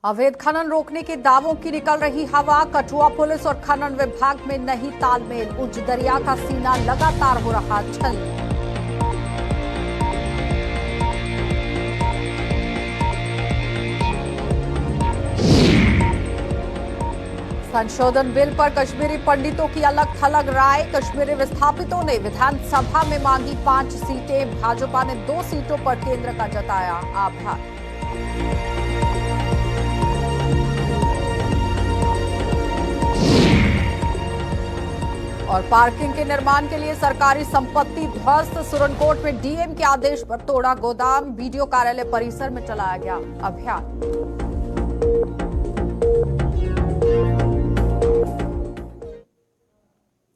अवैध खनन रोकने के दावों की निकल रही हवा। कठुआ पुलिस और खनन विभाग में नहीं तालमेल। उच्च दरिया का सीना लगातार हो रहा छल। संशोधन बिल पर कश्मीरी पंडितों की अलग थलग राय। कश्मीरी विस्थापितों ने विधानसभा में मांगी 5 सीटें। भाजपा ने 2 सीटों पर केंद्र का जताया आभार। और पार्किंग के निर्माण के लिए सरकारी संपत्ति ध्वस्त। सुरनकोट में डीएम के आदेश पर तोड़ा गोदाम। बीडीओ कार्यालय परिसर में चलाया गया अभियान।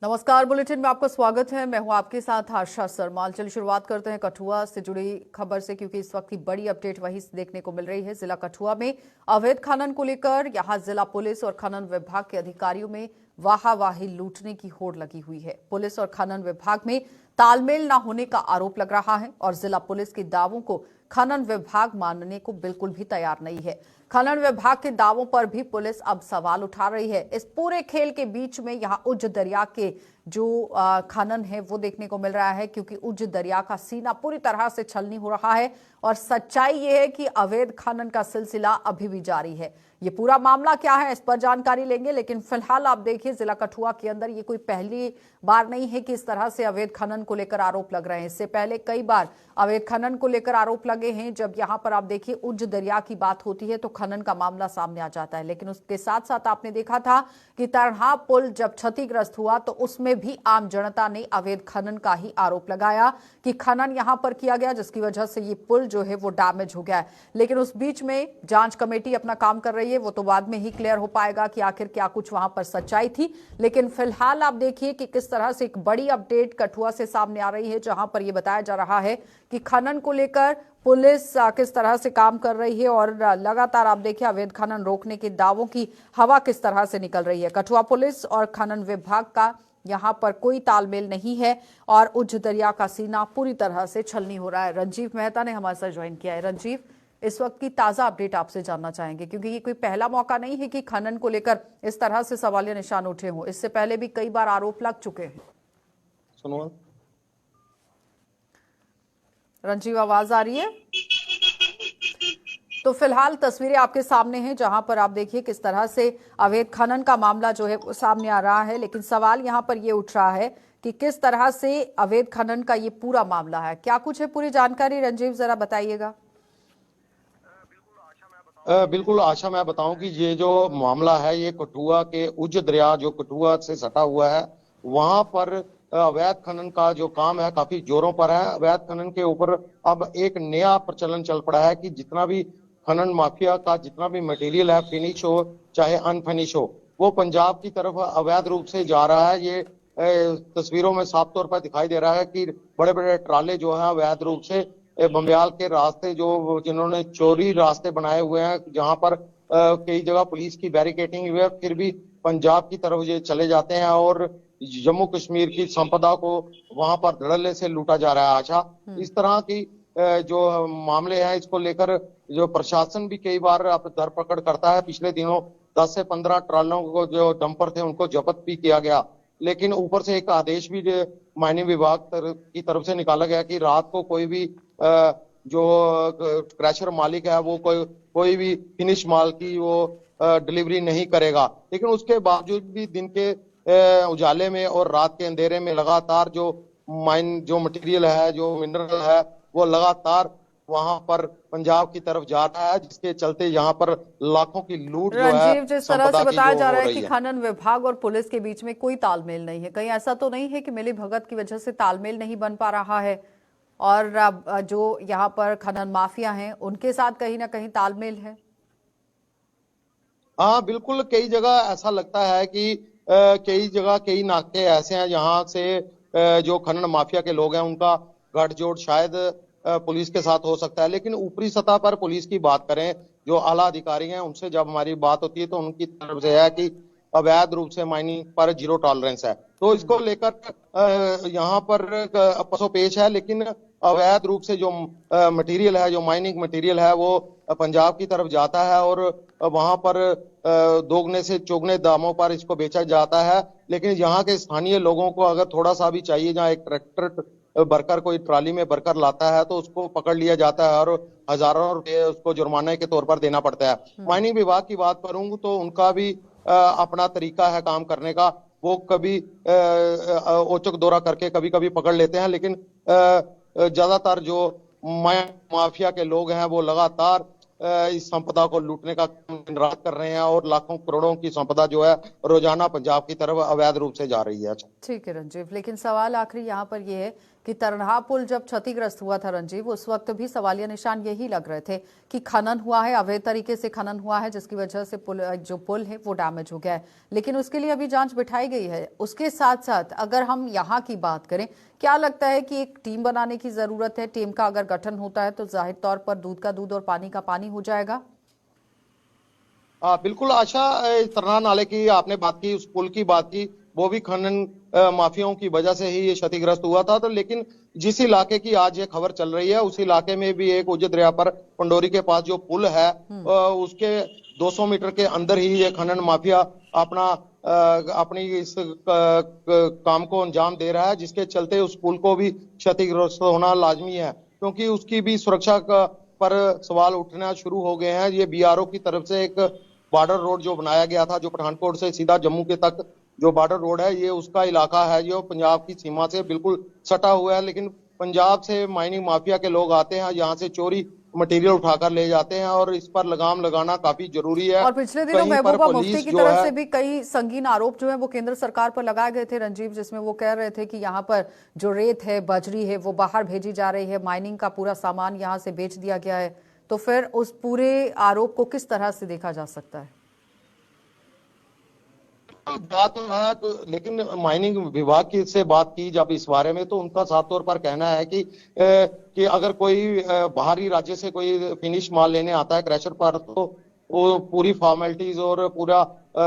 नमस्कार, बुलेटिन में आपका स्वागत है। मैं हूं आपके साथ आशा सरमाल। चलिए शुरुआत करते हैं कठुआ से जुड़ी खबर से, क्योंकि इस वक्त की बड़ी अपडेट वहीं से देखने को मिल रही है। जिला कठुआ में अवैध खनन को लेकर यहां जिला पुलिस और खनन विभाग के अधिकारियों में वाहावाही लूटने की होड़ लगी हुई है। पुलिस और खनन विभाग में तालमेल न होने का आरोप लग रहा है और जिला पुलिस के दावों को खनन विभाग मानने को बिल्कुल भी तैयार नहीं है। खनन विभाग के दावों पर भी पुलिस अब सवाल उठा रही है। इस पूरे खेल के बीच में यहां उज्ज दरिया के जो खनन है वो देखने को मिल रहा है, क्योंकि उज्ज दरिया का सीना पूरी तरह से छलनी हो रहा है और सच्चाई ये है कि अवैध खनन का सिलसिला अभी भी जारी है। ये पूरा मामला क्या है, इस पर जानकारी लेंगे, लेकिन फिलहाल आप देखिए जिला कठुआ के अंदर ये कोई पहली बार नहीं है कि इस तरह से अवैध खनन को लेकर आरोप लग रहे हैं। इससे पहले कई बार अवैध खनन को लेकर आरोप लगे हैं। जब यहां पर आप देखिए उज्ज दरिया की बात होती है तो खनन का मामला सामने आ जाता है, लेकिन उसके साथ साथ आपने देखा था कि तरहा पुल जब क्षतिग्रस्त हुआ तो उसमें भी आम जनता ने अवैध खनन का ही आरोप लगाया कि खनन यहां पर किया गया, जिसकी वजह से ये पुल जो है वो डैमेज हो गया है। लेकिन उस बीच में जांच कमेटी अपना काम कर रही है, वो तो बाद में ही क्लियर हो पाएगा कि आखिर क्या कुछ वहां पर सच्चाई थी। लेकिन फिलहाल आप देखिए कि किस तरह से एक बड़ी अपडेट कठुआ से सामने आ रही है, जहां पर यह बताया जा रहा है कि खनन को लेकर पुलिस किस तरह से काम कर रही है और लगातार आप देखिए अवैध खनन रोकने के दावों की हवा किस तरह से निकल रही है। कठुआ पुलिस और खनन विभाग का यहां पर कोई तालमेल नहीं है और उच्च दरिया का सीना पूरी तरह से छलनी हो रहा है। रंजीव मेहता ने हमारे साथ ज्वाइन किया है। रंजीव, इस वक्त की ताजा अपडेट आपसे जानना चाहेंगे, क्योंकि ये कोई पहला मौका नहीं है कि खनन को लेकर इस तरह से सवालिया निशान उठे हों। इससे पहले भी कई बार आरोप लग चुके हैं। सुनो रंजीव, आवाज आ रही है? तो फिलहाल तस्वीरें आपके सामने हैं, जहां पर आप देखिए किस तरह से अवैध खनन का मामला जो है वो सामने आ रहा है। लेकिन सवाल यहां पर ये उठ रहा है कि किस तरह से अवैध खनन का ये पूरा मामला है। क्या कुछ है पूरी जानकारी, रंजीव जरा बताइएगा। बिल्कुल आशा, मैं बताऊं कि ये जो मामला है ये कठुआ के उज्ज दरिया जो कठुआ से सटा हुआ है वहां पर अवैध खनन का जो काम है काफी जोरों पर है। अवैध खनन के ऊपर अब एक नया प्रचलन चल पड़ा है कि जितना भी खनन माफिया का जितना भी मटेरियल है, फिनिश हो चाहे अनफिनिश हो, वो पंजाब की तरफ अवैध रूप से जा रहा है। ये तस्वीरों में साफ तौर पर दिखाई दे रहा है कि बड़े बड़े ट्राले जो है अवैध रूप से बंबियाल के रास्ते जो जिन्होंने चोरी रास्ते बनाए हुए हैं, जहां पर कई जगह पुलिस की बैरिकेडिंग हुई है, फिर भी पंजाब की तरफ ये चले जाते हैं और जम्मू कश्मीर की संपदा को वहां पर धड़ल्ले से लूटा जा रहा है। आशा, इस तरह की जो मामले हैं इसको लेकर जो प्रशासन भी कई बार धरपकड़ करता है। पिछले दिनों 10 से 15 ट्रालों को जो डंपर थे उनको जब्त भी किया गया, लेकिन ऊपर से एक आदेश भी माइनिंग विभाग की तरफ से निकाला गया कि रात को कोई भी जो क्रैशर मालिक है वो कोई भी फिनिश माल की वो डिलीवरी नहीं करेगा। लेकिन उसके बावजूद भी दिन के उजाले में और रात के अंधेरे में लगातार जो मटेरियल है, जो मिनरल है, वो लगातार वहां पर पंजाब की तरफ जा रहा है, जिसके चलते यहाँ पर लाखों की लूट जो है रंजीव, जिस तरह से बताया जा रहा है कि खनन विभाग और पुलिस के बीच में कोई तालमेल नहीं है, कहीं ऐसा तो नहीं है कि मिली भगत की वजह से तालमेल नहीं बन पा रहा है और जो यहाँ पर खनन माफिया हैं उनके साथ कहीं ना कहीं तालमेल है? हाँ बिल्कुल, कई जगह ऐसा लगता है कि कई जगह कई नाके ऐसे हैं जहां से जो खनन माफिया के लोग हैं उनका गठजोड़ शायद पुलिस के साथ हो सकता है। लेकिन ऊपरी सतह पर पुलिस की बात करें, जो आला अधिकारी हैं उनसे जब हमारी बात होती है तो उनकी तरफ से है कि अवैध रूप से माइनिंग पर 0 टॉलरेंस है। तो इसको लेकर यहाँ पर पसोपेश है, लेकिन अवैध रूप से जो मटेरियल है, जो माइनिंग मटेरियल है, वो पंजाब की तरफ जाता है और वहां पर दोगुने से चौगुने दामों पर इसको बेचा जाता है। लेकिन यहाँ के स्थानीय लोगों को अगर थोड़ा सा भी चाहिए, जहाँ एक ट्रैक्टर भरकर कोई ट्राली में भरकर लाता है तो उसको पकड़ लिया जाता है और हजारों रुपए उसको जुर्माने के तौर पर देना पड़ता है। माइनिंग विभाग की बात करूं तो उनका भी अपना तरीका है काम करने का। वो कभी औचक दौरा करके कभी कभी पकड़ लेते हैं, लेकिन ज्यादातर जो माफिया के लोग हैं वो लगातार इस संपदा को लूटने का दिन रात कर रहे हैं और लाखों करोड़ों की संपदा जो है रोजाना पंजाब की तरफ अवैध रूप से जा रही है। ठीक है रंजीव, लेकिन सवाल आखिरी यहाँ पर यह है कि तरनहा पुल जब क्षतिग्रस्त हुआ था रंजीव, उस वक्त भी सवालिया निशान यही लग रहे थे कि खनन हुआ है, अवैध तरीके से खनन हुआ है, जिसकी वजह से जो पुल है वो डैमेज हो गया है। लेकिन उसके लिए अभी जांच बिठाई गई है। उसके साथ साथ अगर हम यहाँ की बात करें, क्या लगता है कि एक टीम बनाने की जरूरत है? टीम का अगर गठन होता है तो जाहिर तौर पर दूध का दूध और पानी का पानी हो जाएगा। बिल्कुल आशा, तरना नाले की आपने बात की, उस पुल की बात की, वो भी खनन माफियाओं की वजह से ही ये क्षतिग्रस्त हुआ था। तो लेकिन जिस इलाके की आज ये खबर चल रही है उस इलाके में भी एक उज दरिया पर पंडोरी के पास जो पुल है उसके 200 मीटर के अंदर ही ये खनन माफिया अपनी इस काम को अंजाम दे रहा है, जिसके चलते उस पुल को भी क्षतिग्रस्त होना लाजमी है, क्योंकि उसकी भी सुरक्षा पर सवाल उठना शुरू हो गए हैं। ये बीआरओ की तरफ से एक बॉर्डर रोड जो बनाया गया था, जो पठानकोट से सीधा जम्मू के तक जो बॉर्डर रोड है, ये उसका इलाका है जो पंजाब की सीमा से बिल्कुल सटा हुआ है। लेकिन पंजाब से माइनिंग माफिया के लोग आते हैं, यहाँ से चोरी मटेरियल उठाकर ले जाते हैं और इस पर लगाम लगाना काफी जरूरी है। और पिछले दिनों महबूबा मुफ्ती की तरफ से भी कई संगीन आरोप जो है वो केंद्र सरकार पर लगाए गए थे रंजीव, जिसमें वो कह रहे थे कि यहाँ पर जो रेत है, बजरी है, वो बाहर भेजी जा रही है, माइनिंग का पूरा सामान यहाँ से बेच दिया गया है। तो फिर उस पूरे आरोप को किस तरह से देखा जा सकता है? बात तो है, तो लेकिन माइनिंग विभाग की से बात की जब इस बारे में, तो उनका साफ तौर पर कहना है कि अगर कोई बाहरी राज्य से कोई फिनिश माल लेने आता है क्रैशर पर, तो वो पूरी फॉर्मेलिटीज और पूरा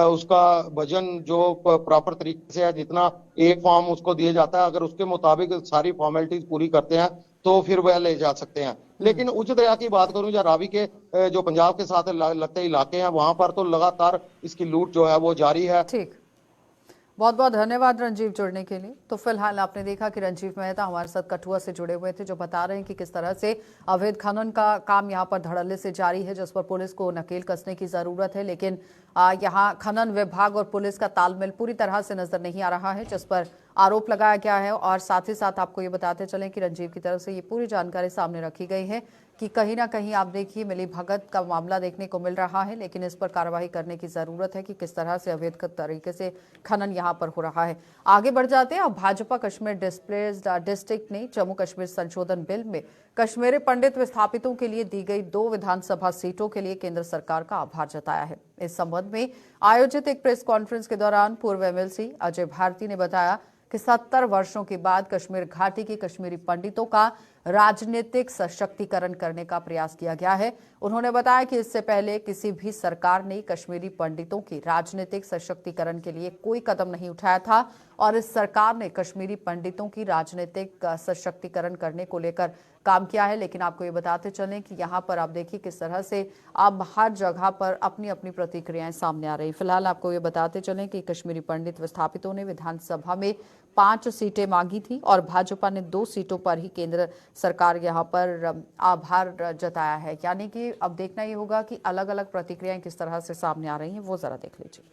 उसका वजन जो प्रॉपर तरीके से है, जितना एक फॉर्म उसको दिया जाता है, अगर उसके मुताबिक सारी फॉर्मेलिटीज पूरी करते हैं तो फिर वह ले जा सकते हैं। लेकिन उच्च दरिया की बात करूं या रावी के जो पंजाब के साथ लगते इलाके हैं, वहां पर तो लगातार इसकी लूट जो है वो जारी है। ठीक, बहुत बहुत धन्यवाद रंजीव जुड़ने के लिए। तो फिलहाल आपने देखा कि रंजीव मेहता हमारे साथ कठुआ से जुड़े हुए थे, जो बता रहे हैं कि किस तरह से अवैध खनन का काम यहाँ पर धड़ल्ले से जारी है, जिस पर पुलिस को नकेल कसने की जरूरत है। लेकिन यहाँ खनन विभाग और पुलिस का तालमेल पूरी तरह से नजर नहीं आ रहा है, जिस पर आरोप लगाया गया है। और साथ ही साथ आपको ये बताते चलें कि रंजीव की तरफ से ये पूरी जानकारी सामने रखी गई है कि कहीं ना कहीं आप देखिए मिली भगत का मामला देखने को मिल रहा है, लेकिन इस पर कार्रवाई करने की जरूरत है कि किस तरह से अवैध तरीके से खनन यहाँ पर हो रहा है। आगे बढ़ जाते हैं। अब भाजपा कश्मीर डिस्ट्रिक्ट ने जम्मू कश्मीर संशोधन बिल में कश्मीरी पंडित विस्थापितों के लिए दी गई 2 विधानसभा सीटों के लिए केंद्र सरकार का आभार जताया है। इस संबंध में आयोजित एक प्रेस कॉन्फ्रेंस के दौरान पूर्व एमएलसी अजय भारती ने बताया कि 70 वर्षों के बाद कश्मीर घाटी के कश्मीरी पंडितों का राजनीतिक सशक्तिकरण करने का प्रयास किया गया है। उन्होंने बताया कि इससे पहले किसी भी सरकार ने कश्मीरी पंडितों के राजनीतिक सशक्तिकरण के लिए कोई कदम नहीं उठाया था और इस सरकार ने कश्मीरी पंडितों की राजनीतिक सशक्तिकरण करने को लेकर काम किया है। लेकिन आपको ये बताते चलें कि यहाँ पर आप देखिए किस तरह से अब हर जगह पर अपनी अपनी प्रतिक्रियाएं सामने आ रही। फिलहाल आपको ये बताते चलें कि कश्मीरी पंडित विस्थापितों ने विधानसभा में 5 सीटें मांगी थी और भाजपा ने 2 सीटों पर ही केंद्र सरकार यहाँ पर आभार जताया है। यानी कि अब देखना ये होगा कि अलग अलग प्रतिक्रियाएं किस तरह से सामने आ रही हैं, वो जरा देख लीजिए।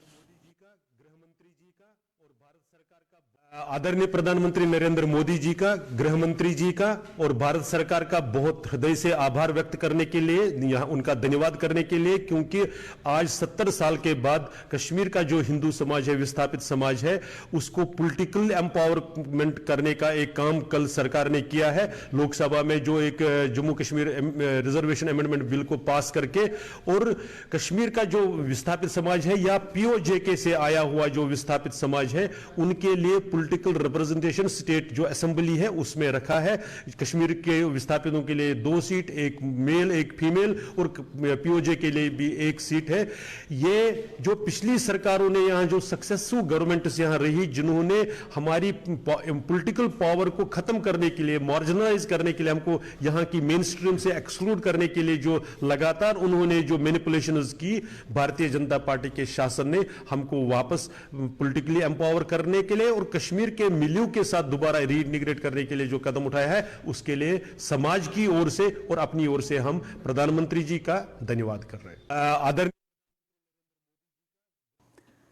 आदरणीय प्रधानमंत्री नरेंद्र मोदी जी का, गृह मंत्री जी का और भारत सरकार का बहुत हृदय से आभार व्यक्त करने के लिए, यहाँ उनका धन्यवाद करने के लिए, क्योंकि आज 70 साल के बाद कश्मीर का जो हिंदू समाज है, विस्थापित समाज है, उसको पॉलिटिकल एम्पावरमेंट करने का एक काम कल सरकार ने किया है। लोकसभा में जो एक Jammu Kashmir reservation amendment bill को पास करके, और कश्मीर का जो विस्थापित समाज है या पीओजेके से आया हुआ जो विस्थापित समाज है, उनके लिए पॉलिटिकल रिप्रेजेंटेशन स्टेट जो असेंबली है उसमें रखा है। कश्मीर के विस्थापितों के लिए 2 सीट, एक मेल एक फीमेल, और पीओजे के लिए भी 1 सीट है। ये जो पिछली सरकारों ने यहाँ जो सक्सेसफुल गवर्नमेंट्स यहाँ रही, जिन्होंने हमारी पॉलिटिकल पावर को खत्म करने के लिए, मार्जिनलाइज करने के लिए, हमको यहाँ की मेन स्ट्रीम से एक्सक्लूड करने के लिए जो लगातार उन्होंने जो मैनिपुलेशंस की, भारतीय जनता पार्टी के शासन ने हमको वापस पॉलिटिकली एम्पावर करने के लिए और कश्मीर के मिलियो के साथ दोबारा रीइंटीग्रेट करने के लिए जो कदम उठाया है, उसके लिए समाज की ओर से और अपनी ओर से हम प्रधानमंत्री जी का धन्यवाद कर रहे हैं। आदरणीय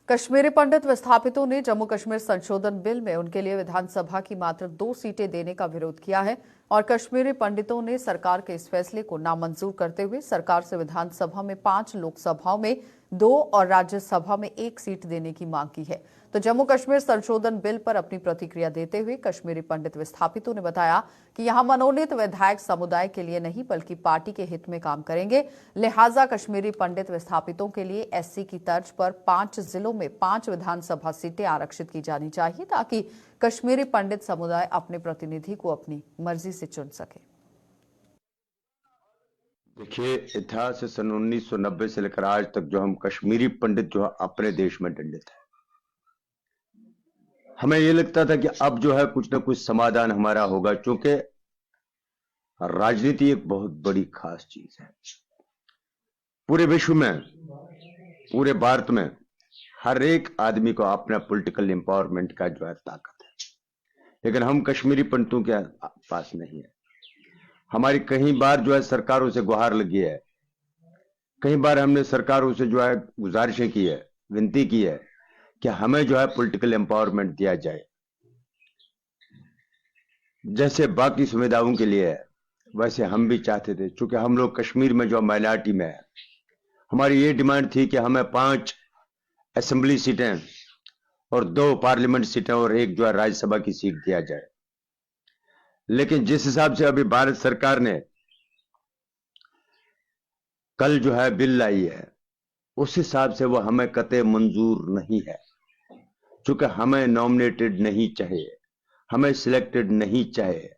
कश्मीरी पंडित विस्थापितों ने जम्मू कश्मीर संशोधन बिल में उनके लिए विधानसभा की मात्र 2 सीटें देने का विरोध किया है और कश्मीरी पंडितों ने सरकार के इस फैसले को नामंजूर करते हुए सरकार से विधानसभा में 5, लोकसभाओं में 2 और राज्यसभा में 1 सीट देने की मांग की है। तो जम्मू कश्मीर संशोधन बिल पर अपनी प्रतिक्रिया देते हुए कश्मीरी पंडित विस्थापितों ने बताया कि यहां मनोनीत विधायक समुदाय के लिए नहीं बल्कि पार्टी के हित में काम करेंगे। लिहाजा कश्मीरी पंडित विस्थापितों के लिए एससी की तर्ज पर 5 जिलों में 5 विधानसभा सीटें आरक्षित की जानी चाहिए ताकि कश्मीरी पंडित समुदाय अपने प्रतिनिधि को अपनी मर्जी से चुन सके। देखिए, इतिहास से सन 1990 से लेकर आज तक जो हम कश्मीरी पंडित जो है अपने देश में दंडित है। हमें यह लगता था कि अब जो है कुछ ना कुछ समाधान हमारा होगा, क्योंकि राजनीति एक बहुत बड़ी खास चीज है। पूरे विश्व में, पूरे भारत में हर एक आदमी को अपना पॉलिटिकल एम्पावरमेंट का जो है ताकत है, लेकिन हम कश्मीरी पंडितों के पास नहीं है। हमारी कई बार जो है सरकारों से गुहार लगी है, कई बार हमने सरकारों से जो है गुजारिशें की है, विनती की है कि हमें जो है पॉलिटिकल एम्पावरमेंट दिया जाए, जैसे बाकी सुविधाओं के लिए है वैसे हम भी चाहते थे। क्योंकि हम लोग कश्मीर में जो माइनॉरिटी में है, हमारी ये डिमांड थी कि हमें 5 असेंबली सीटें और 2 पार्लियामेंट सीटें और 1 जो है राज्यसभा की सीट दिया जाए। लेकिन जिस हिसाब से अभी भारत सरकार ने कल जो है बिल लाई है, उस हिसाब से वो हमें कतई मंजूर नहीं है। क्योंकि हमें नॉमिनेटेड नहीं चाहिए, हमें सिलेक्टेड नहीं चाहिए,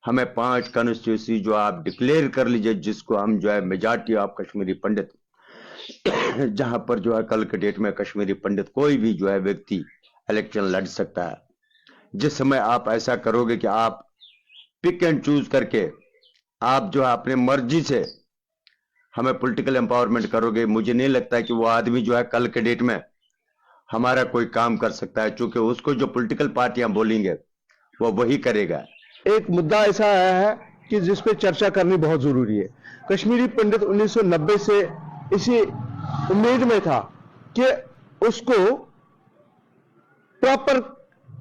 हमें 5 कॉन्स्टिट्यूंसी जो आप डिक्लेयर कर लीजिए, जिसको हम जो है मेजॉरिटी ऑफ कश्मीरी पंडित, जहां पर जो है कल के डेट में कश्मीरी पंडित कोई भी जो है व्यक्ति इलेक्शन लड़ सकता है। जिस समय आप ऐसा करोगे कि आप पिक एंड चूज करके आप जो है अपने मर्जी से हमें पॉलिटिकल एम्पावरमेंट करोगे, मुझे नहीं लगता है कि वो आदमी जो है कल के डेट में हमारा कोई काम कर सकता है। क्योंकि उसको जो पॉलिटिकल पार्टियां बोलेंगे वो वही करेगा। एक मुद्दा ऐसा आया है कि जिस पे चर्चा करनी बहुत जरूरी है। कश्मीरी पंडित 1990 से इसी उम्मीद में था कि उसको प्रॉपर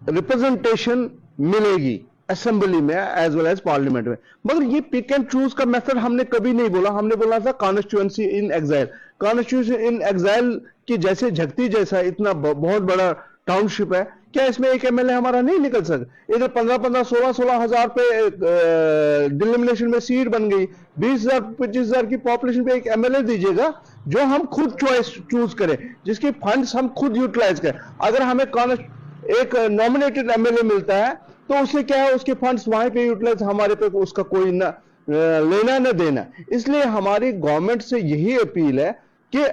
रिप्रेजेंटेशन मिलेगी असेंबली में एज वेल एज पार्लियामेंट में, मगर ये पिक एंड चूज का मेथड हमने कभी नहीं बोला। हमने बोला था कॉन्स्टिट्यूएंसी इन एग्जाइल। कॉन्स्टिट्यूएंसी इन एग्जाइल की जैसे झकती जैसा इतना बहुत बड़ा टाउनशिप है, क्या इसमें एक एमएलए हमारा नहीं निकल सकता? इधर 15-15, 16-16 हजार पे डिलिमिनेशन में सीट बन गई। 20,000, 25,000 की पॉपुलेशन पे एक एमएलए दीजिएगा जो हम खुद चूज करें, जिसके फंड्स हम खुद यूटिलाइज करें। अगर हमें एक नॉमिनेटेड एमएलए मिलता है तो उससे क्या है, उसके फंड्स वहीं पे यूटिलाइज, हमारे पे उसका कोई ना लेना न देना। इसलिए हमारी गवर्नमेंट से यही अपील है कि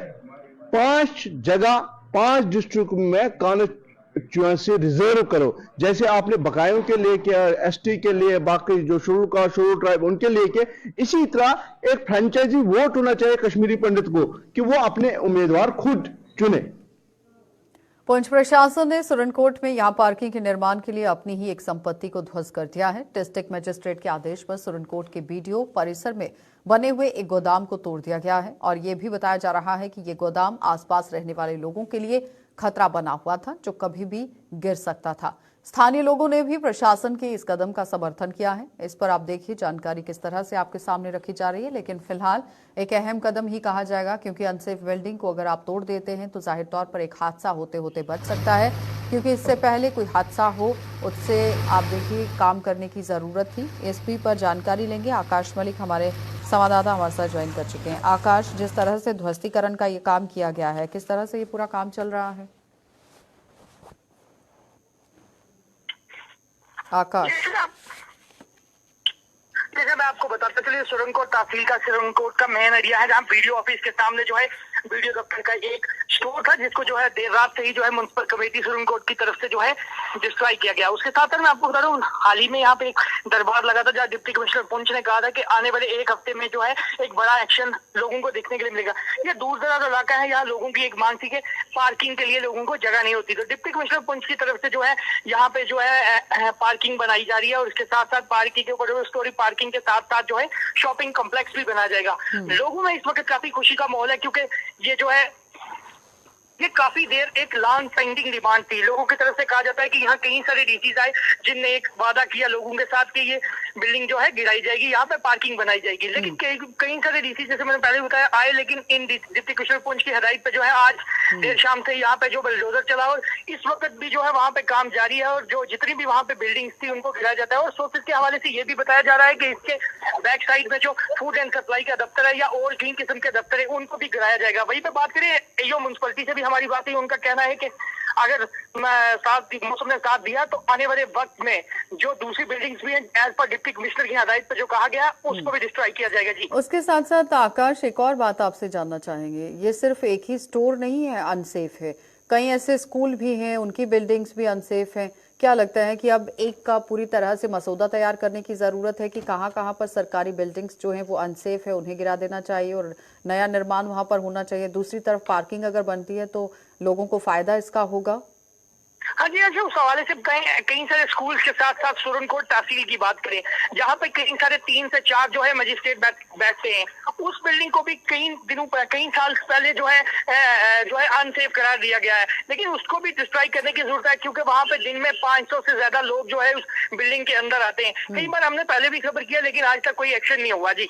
5 जगह 5 डिस्ट्रिक्ट में कॉन्स्टिट्यूएंसी रिजर्व करो, जैसे आपने बकायों के लिए किया, एसटी के लिए, बाकी जो शेड्यूल कास्ट, शेड्यूल ट्राइब उनके लिए किया। इसी तरह एक फ्रेंचाइजी वोट होना चाहिए कश्मीरी पंडित को कि वो अपने उम्मीदवार खुद चुने। पुंछ प्रशासन ने सुरनकोट में यहां पार्किंग के निर्माण के लिए अपनी ही एक संपत्ति को ध्वस्त कर दिया है। डिस्ट्रिक्ट मजिस्ट्रेट के आदेश पर सुरनकोट के बीडीओ परिसर में बने हुए एक गोदाम को तोड़ दिया गया है और ये भी बताया जा रहा है कि ये गोदाम आसपास रहने वाले लोगों के लिए खतरा बना हुआ था, जो कभी भी गिर सकता था। स्थानीय लोगों ने भी प्रशासन के इस कदम का समर्थन किया है। इस पर आप देखिए जानकारी किस तरह से आपके सामने रखी जा रही है। लेकिन फिलहाल एक अहम कदम ही कहा जाएगा, क्योंकि अनसेफ बिल्डिंग को अगर आप तोड़ देते हैं तो जाहिर तौर पर एक हादसा होते होते बच सकता है, क्योंकि इससे पहले कोई हादसा हो उससे आप देखिए काम करने की जरूरत थी। एसपी पर जानकारी लेंगे। आकाश मलिक हमारे संवाददाता हमारे साथ ज्वाइन कर चुके हैं। आकाश, जिस तरह से ध्वस्तीकरण का ये काम किया गया है, किस तरह से ये पूरा काम चल रहा है? आकाश, जैसे मैं आपको बताता चलिए, सुरनकोट तहसील का सुरनकोट का मेन एरिया है, जहाँ बीडीओ ऑफिस के सामने जो है बीडीओ दफ्तर का एक स्टोर था, जिसको जो है देर रात से ही जो है म्युनिसिपल कमेटी सुरनकोट की तरफ से जो है डिस्ट्रॉय किया गया। उसके साथ साथ मैं आपको बता दूं, हाल ही में यहाँ पे एक दरबार लगा था, जहाँ डिप्टी कमिश्नर पुंछ ने कहा था कि आने वाले एक हफ्ते में जो है एक बड़ा एक्शन लोगों को देखने के लिए मिलेगा। ये दूर दराज इलाका है, यहाँ लोगों की एक मांग थी कि पार्किंग के लिए लोगों को जगह नहीं होती, तो डिप्टी कमिश्नर पुंछ की तरफ से जो है यहाँ पे जो है पार्किंग बनाई जा रही है, और उसके साथ साथ पार्किंग के ऊपर स्टोरी पार्किंग के साथ साथ जो है शॉपिंग कॉम्प्लेक्स भी बनाया जाएगा। लोगों में इस वक्त काफी खुशी का माहौल है, क्योंकि ये जो है ये काफी देर एक लॉन्ग पेंडिंग डिमांड थी। लोगों की तरफ से कहा जाता है कि यहाँ कई सारे डीसीज आए जिनने एक वादा किया लोगों के साथ कि ये बिल्डिंग जो है गिराई जाएगी, यहाँ पे पार्किंग बनाई जाएगी, लेकिन कई सारे डीसी, जैसे मैंने पहले बताया, आए, लेकिन इन डिप्टी कमिश्नर पुंछ की हिदायत पे जो है आज देर शाम से यहाँ पे जो बुलडोजर चला, और इस वक्त भी जो है वहाँ पे काम जारी है, और जो जितनी भी वहाँ पे बिल्डिंग्स थी उनको गिराया जाता है। और सोर्सेज के हवाले से ये भी बताया जा रहा है कि इसके बैक साइड में जो फूड एंड सप्लाई का दफ्तर है या और तीन किस्म के दफ्तर है, उनको भी गिराया जाएगा। वहीं पे बात करें एओ म्युनिसिपलिटी से भी हमारी बात हुई, उनका कहना है कि अगर मौसम ने साथ दिया तो आने वाले वक्त में जो दूसरी बिल्डिंग्स भी हैं, एज पर डिप्टी कमिश्नर की हिदायत पर जो कहा गया, उसको भी डिस्ट्रॉय किया जाएगा। जी, उसके साथ साथ आकाश, एक और बात आपसे जानना चाहेंगे, ये सिर्फ एक ही स्टोर नहीं है अनसेफ है, कई ऐसे स्कूल भी हैं, उनकी बिल्डिंग्स भी अनसेफ हैं। क्या लगता है कि अब एक का पूरी तरह से मसौदा तैयार करने की जरूरत है कि कहाँ कहाँ पर सरकारी बिल्डिंग्स जो हैं वो अनसेफ है, उन्हें गिरा देना चाहिए और नया निर्माण वहां पर होना चाहिए। दूसरी तरफ पार्किंग अगर बनती है तो लोगों को फायदा इसका होगा। हाँ जी, उस हवाले से कई सारे स्कूल के साथ साथ सुरनकोट तहसील की बात करें, जहाँ पे कई सारे 3 से 4 जो है मजिस्ट्रेट बैठते हैं, उस बिल्डिंग को भी कई साल पहले जो है अनसेफ करार दिया गया है, लेकिन उसको भी डिस्ट्रॉय करने की जरूरत है, क्योंकि वहाँ पे दिन में 500 से ज्यादा लोग जो है उस बिल्डिंग के अंदर आते हैं। कई बार हमने पहले भी खबर किया, लेकिन आज तक कोई एक्शन नहीं हुआ। जी,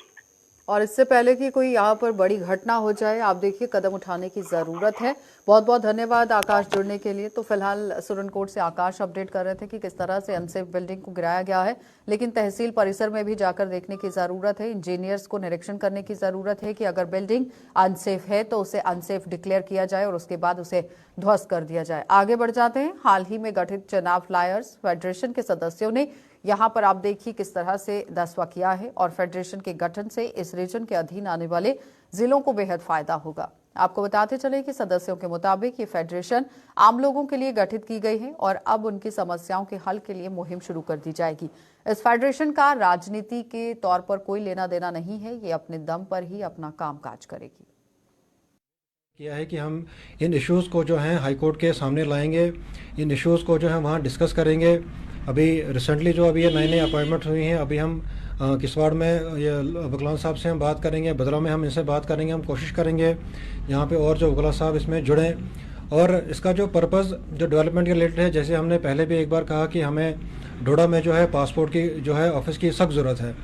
और इससे पहले कि कोई यहाँ पर बड़ी घटना हो जाए, आप देखिए कदम उठाने की जरूरत है। बहुत बहुत धन्यवाद आकाश जुड़ने के लिए। तो फिलहाल सुरनकोट से आकाश अपडेट कर रहे थे कि किस तरह से अनसेफ बिल्डिंग को गिराया गया है, लेकिन तहसील परिसर में भी जाकर देखने की जरूरत है, इंजीनियर्स को निरीक्षण करने की जरूरत है कि अगर बिल्डिंग अनसेफ है तो उसे अनसेफ डिक्लेयर किया जाए और उसके बाद उसे ध्वस्त कर दिया जाए। आगे बढ़ जाते हैं। हाल ही में गठित चुनाव फ्लायर्स फेडरेशन के सदस्यों ने यहाँ पर आप देखिए किस तरह से दसवा किया है, और फेडरेशन के गठन से इस रीजन के अधीन आने वाले जिलों को बेहद फायदा होगा। आपको बताते चले कि सदस्यों के मुताबिक ये फेडरेशन आम लोगों के लिए गठित की गई है और अब उनकी समस्याओं के हल के लिए मुहिम शुरू कर दी जाएगी। इस फेडरेशन का राजनीति के तौर पर कोई लेना देना नहीं है, ये अपने दम पर ही अपना कामकाज करेगी। किया है कि हम इन इश्यूज़ को जो है हाई कोर्ट के सामने लाएंगे, इन इश्यूज़ को जो है वहाँ डिस्कस करेंगे। अभी रिसेंटली जो अभी ये नई अपॉइंटमेंट हुई हैं, अभी हम किसवाड़ में ये वकलान साहब से हम बात करेंगे, बदला में हम इनसे बात करेंगे, हम कोशिश करेंगे यहाँ पे और जो वकला साहब इसमें जुड़ें। और इसका जो पर्पज़ जो डेवलपमेंट के रिलेटेड है, जैसे हमने पहले भी एक बार कहा कि हमें डोडा में जो है पासपोर्ट की जो है ऑफिस की सख्त ज़रूरत है,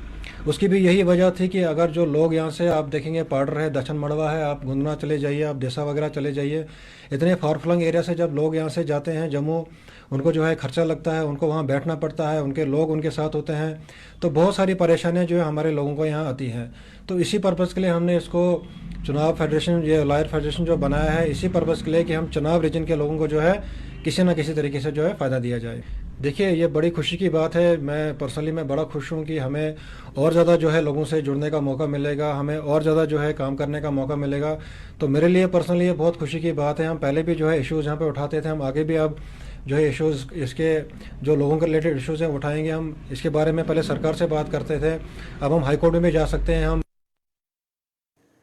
उसकी भी यही वजह थी कि अगर जो लोग यहाँ से आप देखेंगे पार्डर है, दक्षिण मड़वा है, आप गुंदना चले जाइए, आप देसा वगैरह चले जाइए, इतने फार फ्लंग एरिया से जब लोग यहाँ से जाते हैं जम्मू, उनको जो है खर्चा लगता है, उनको वहाँ बैठना पड़ता है, उनके लोग उनके साथ होते हैं, तो बहुत सारी परेशानियाँ जो है हमारे लोगों को यहाँ आती हैं। तो इसी पर्पज़ के लिए हमने इसको चुनाव फेडरेशन, ये लॉयर फेडरेशन जो बनाया है, इसी पर्पज़ के लिए कि हम चुनाव रीजन के लोगों को जो है किसी न किसी तरीके से जो है फ़ायदा दिया जाए। देखिए, ये बड़ी खुशी की बात है। मैं पर्सनली मैं बड़ा खुश हूँ कि हमें और ज़्यादा जो है लोगों से जुड़ने का मौका मिलेगा, हमें और ज़्यादा जो है काम करने का मौका मिलेगा। तो मेरे लिए पर्सनली ये बहुत खुशी की बात है। हम पहले भी जो है इश्यूज़ यहाँ पे उठाते थे, हम आगे भी अब जो है इश्यूज़, इसके जो लोगों के रिलेटेड इश्यूज़ हैं उठाएंगे। हम इसके बारे में पहले सरकार से बात करते थे, अब हम हाईकोर्ट में भी जा सकते हैं। हम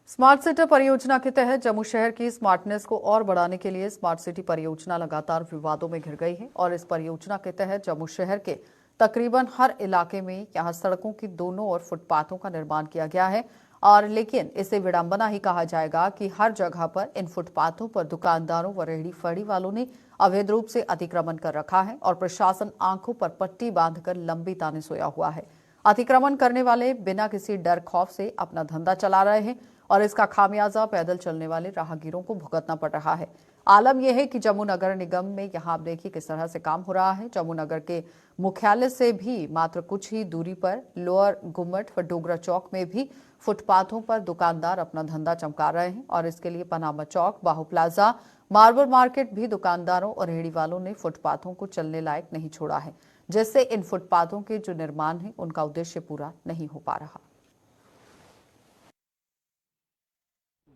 स्मार्ट सिटी परियोजना के तहत जम्मू शहर की स्मार्टनेस को और बढ़ाने के लिए स्मार्ट सिटी परियोजना लगातार विवादों में घिर गई है, और इस परियोजना के तहत जम्मू शहर के तकरीबन हर इलाके में यहां सड़कों की दोनों ओर फुटपाथों का निर्माण किया गया है। और लेकिन इसे विडंबना ही कहा जाएगा कि हर जगह पर इन फुटपाथों पर दुकानदारों व रेहड़ी फड़ी वालों ने अवैध रूप से अतिक्रमण कर रखा है, और प्रशासन आंखों पर पट्टी बांधकर लंबी ताने सोया हुआ है। अतिक्रमण करने वाले बिना किसी डर खौफ से अपना धंधा चला रहे हैं, और इसका खामियाजा पैदल चलने वाले राहगीरों को भुगतना पड़ रहा है। आलम यह है कि जम्मू नगर निगम में यहाँ आप देखिए किस तरह से काम हो रहा है। जम्मू नगर के मुख्यालय से भी मात्र कुछ ही दूरी पर लोअर गुम्मट व डोगरा चौक में भी फुटपाथों पर दुकानदार अपना धंधा चमका रहे हैं, और इसके लिए पनामा चौक, बाहू प्लाजा, मार्बल मार्केट भी दुकानदारों और रेहड़ी वालों ने फुटपाथों को चलने लायक नहीं छोड़ा है। जिससे इन फुटपाथों के जो निर्माण है उनका उद्देश्य पूरा नहीं हो पा रहा।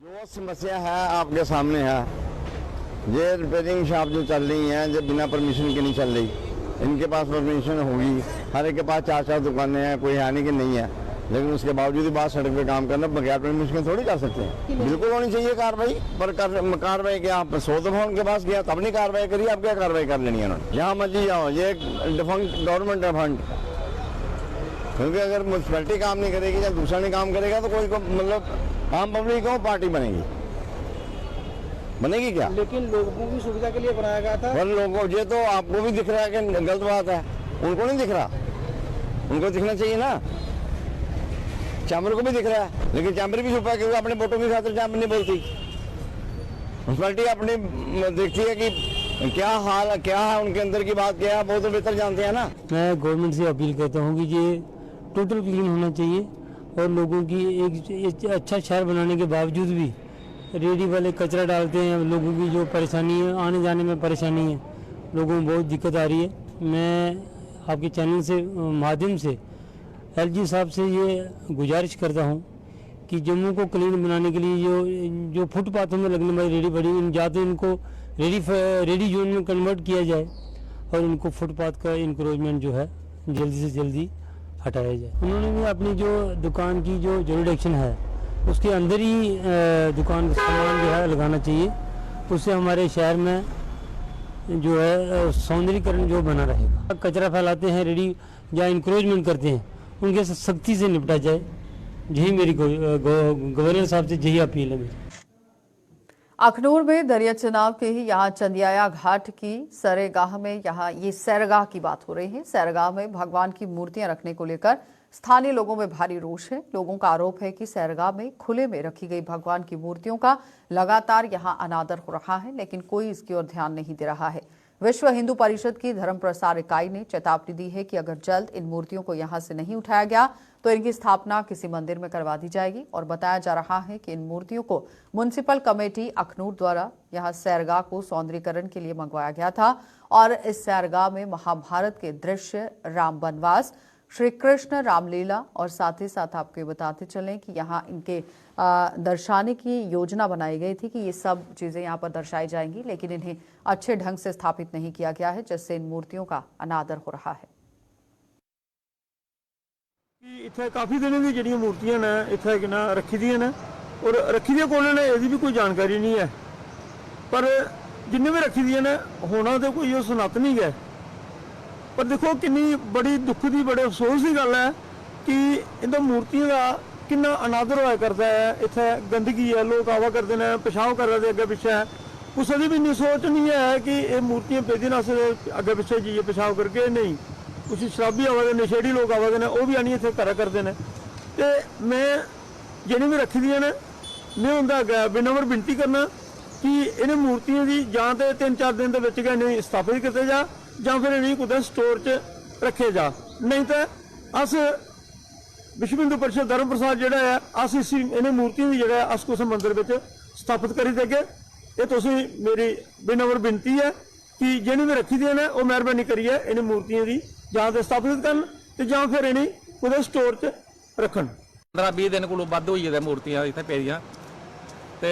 जो समस्या है आपके सामने है, ये रिपेयरिंग शॉप जो चल रही हैं, जो बिना परमिशन की नहीं चल रही। इनके पास परमिशन होगी, हर एक के पास 4-4 दुकानें हैं, कोई है नहीं कि नहीं है, लेकिन उसके बावजूद भी बात सड़क पे काम करना बगैर परमिशन थोड़ी कर सकते हैं। बिल्कुल होनी चाहिए कार्रवाई, पर कार्रवाई क्या, आप 100 दफा उनके पास गया तब नहीं कार्रवाई करी, आप क्या कार्रवाई कर लेनी है उन्होंने? जहाँ मर्जी जाओ, ये गवर्नमेंट है फंड, क्योंकि अगर म्यूनसिपैलिटी काम नहीं करेगी या दूसरा नहीं काम करेगा तो कोई मतलब आम पब्लिक को पार्टी बनेगी क्या? लेकिन लोगों की सुविधा के लिए बनाया गया था। पर लोगों, ये तो आपको भी दिख रहा है कि गलत बात है, उनको नहीं दिख रहा, उनको दिखना चाहिए ना। चैम्बर को भी दिख रहा है, लेकिन चैम्बर भी छुपा क्योंकि अपने वोटों की खातिर चैम्बर नहीं बोलती। म्यूनसिपैलिटी अपनी देखती है कि क्या हाल क्या है, उनके अंदर की बात क्या है, वो तो बेहतर जानते हैं ना। मैं गवर्नमेंट से अपील करता हूँ कि ये टोटल क्लीन होना चाहिए और लोगों की एक अच्छा शहर बनाने के बावजूद भी रेडी वाले कचरा डालते हैं। लोगों की जो परेशानी है, आने जाने में परेशानी है, लोगों को बहुत दिक्कत आ रही है। मैं आपके चैनल से माध्यम से एलजी साहब से ये गुजारिश करता हूँ कि जम्मू को क्लीन बनाने के लिए जो फुटपाथों में लगने वाली रेडी बड़ी या तो इनको रेडी जोन में कन्वर्ट किया जाए और इनको फुटपाथ का इंक्रोचमेंट जो है जल्दी से जल्दी हटाया जाए। उन्होंने भी अपनी जो दुकान की जो जुरिडिक्शन है उसके अंदर ही दुकान का सामान जो है लगाना चाहिए, उससे हमारे शहर में जो है सौंदर्यीकरण जो बना रहेगा। कचरा फैलाते हैं रेडी या इंक्रोचमेंट करते हैं, उनके सख्ती से निपटा जाए। यही मेरी गवर्नर साहब से यही अपील है मेरी। अखनूर में दरिया चनाव के ही यहाँ चंदियाया घाट की सरेगाह में यहाँ ये सैरगाह की बात हो रही है। सैरगाह में भगवान की मूर्तियां रखने को लेकर स्थानीय लोगों में भारी रोष है। लोगों का आरोप है कि सैरगाह में खुले में रखी गई भगवान की मूर्तियों का लगातार यहाँ अनादर हो रहा है, लेकिन कोई इसकी ओर ध्यान नहीं दे रहा है। विश्व हिंदू परिषद की धर्म प्रसार इकाई ने चेतावनी दी है कि अगर जल्द इन मूर्तियों को यहाँ से नहीं उठाया गया तो इनकी स्थापना किसी मंदिर में करवा दी जाएगी। और बताया जा रहा है कि इन मूर्तियों को म्युनिसिपल कमेटी अखनूर द्वारा यहाँ सैरगाह को सौंदर्यीकरण के लिए मंगवाया गया था और इस सैरगाह में महाभारत के दृश्य, राम वनवास, श्री कृष्ण रामलीला और साथ ही साथ आपको बताते चलें कि यहाँ इनके दर्शाने की योजना बनाई गई थी कि ये सब चीज़ें यहाँ पर दर्शाई जाएंगी, लेकिन इन्हें अच्छे ढंग से स्थापित नहीं किया गया है, जिससे इन मूर्तियों का अनादर हो रहा है। इत्थे काफ़ी दिनों की जड़ियाँ मूर्तियां ने इत्थे ना रखी दी ने और रखी दी कोल ने यदि भी कोई जानकारी नहीं है, पर जिन्हें भी रखी दी ने होना तो कोई सनातन ही है। पर देखो किन्नी बड़ी दुख की बड़े अफसोस की गल है कि इन मूर्तियों का कितना अनादर होया करता है। इत्थे गंदगी है, लोग आवा करते हैं, पेशाब कर रहे अगे पिछे, कुछ भी इन्नी सोच नहीं है कि ये मूर्तियां पेदी ना अगे पिछे जाइए पेशाब करके, नहीं कुछ शराबी आवा नशेड़ी लोग आवा ने वो भी आनी इतने करा करते हैं। तो मैं जिन्हें भी रखी दी ने मैं उनका विनम्र विनती करना कि इन्हें मूर्तियों की जां तो 3-4 दिन के इन्हें स्थापित किया जा ਜਾਂ फिर इन्हें कुछ स्टोर च रखे जा, नहीं तो अस विश्व हिंदू परिषद धर्म प्रसार जोड़ा है अस इस इन्हें मूर्तियों की जोड़ा अस कुछ मंदिर में स्थापित करी देगे। ये तो मेरी विनम्र विनती है कि जिन्हें भी रखी दी ने वो मेहरबानी करिए इन्हें मूर्तियों की जां तो स्थापित कर जां फिर इन्हें कुछ स्टोर च रखन। 15-20 दिन को वध हुई है मूर्तियां इतने पेदियां, तो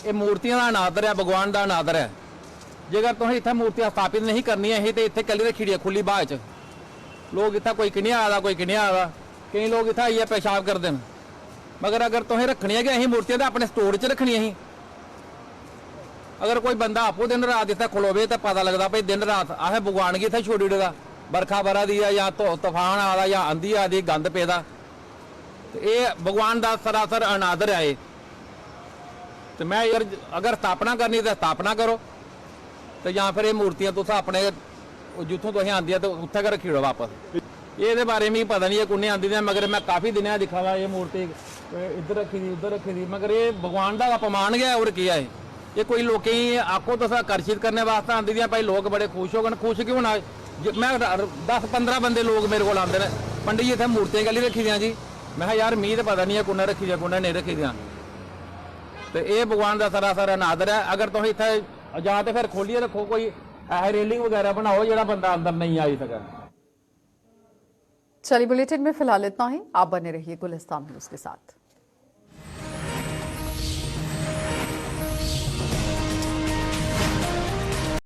ये मूर्तियां का अनादर है, भगवान का अनादर है। जेकर तुम इतने मूर्तियां स्थापित नहीं करनी है तो इतने कली रखी है खुली बाह च, लोग इतना कोई किन्ने आदा कोई किन्ने आदा, कई लोग इतना आइए पेशाब करते हैं। मगर अगर तुसें रखनी है कि अं मूर्तियां तो अपने स्टोर च रखनी ही। अगर कोई बंदा आपो दिन रात इतने खलोवे तो पता लगता भाई दिन रात असें भगवान गी इतने छोड़ी ओड़े दा, बरखा बरा दी है या तूफान आ या आंधी आ दी गंद पेदा, ये भगवान का सरासर अनादर है। तो मैं अगर स्थापना करनी तो स्थापना करो, तो या फिर ये मूर्तियां तुस अपने जितों तुम आंदियां तो उत्थे गै रखी ओड़ो वापस। ये बारे में पता नहीं है कुन्ने आंदी दी, मगर मैं काफ़ी दिन दिखा वा ये मूर्ति इधर रखी दी उधर रखी दी, मगर ये भगवान का अपमान गया और किया है। ये कोई लोग आखो तुस आकर्षित करने वास्ते आंदी दी भाई लोग बड़े खुश हो गए। खुश क्यों ना, मैं 10-15 बंदे लोग मेरे को आते हैं, पंडित जी इतने मूर्तियां गली रखी दियाँ जी। मैं यार मीं तो पता नहीं है कुन्ने रखी दियां कुन्ने नहीं रखी दियां। तो ये भगवान का सरासर अनादर है। अगर तुम इतने ਜਾਂ ਤੇ ਫਿਰ ਖੋਲੀਏ ਰੱਖੋ, ਕੋਈ ਇਹ ਰੇਲਿੰਗ ਵਗੈਰਾ ਬਣਾਓ ਜਿਹੜਾ ਬੰਦਾ ਅੰਦਰ ਨਹੀਂ ਆਈ ਸਕੇ। चलिए बुलेटिन में फिलहाल इतना ही। आप बने रहिए गुलिस्तान न्यूज के साथ।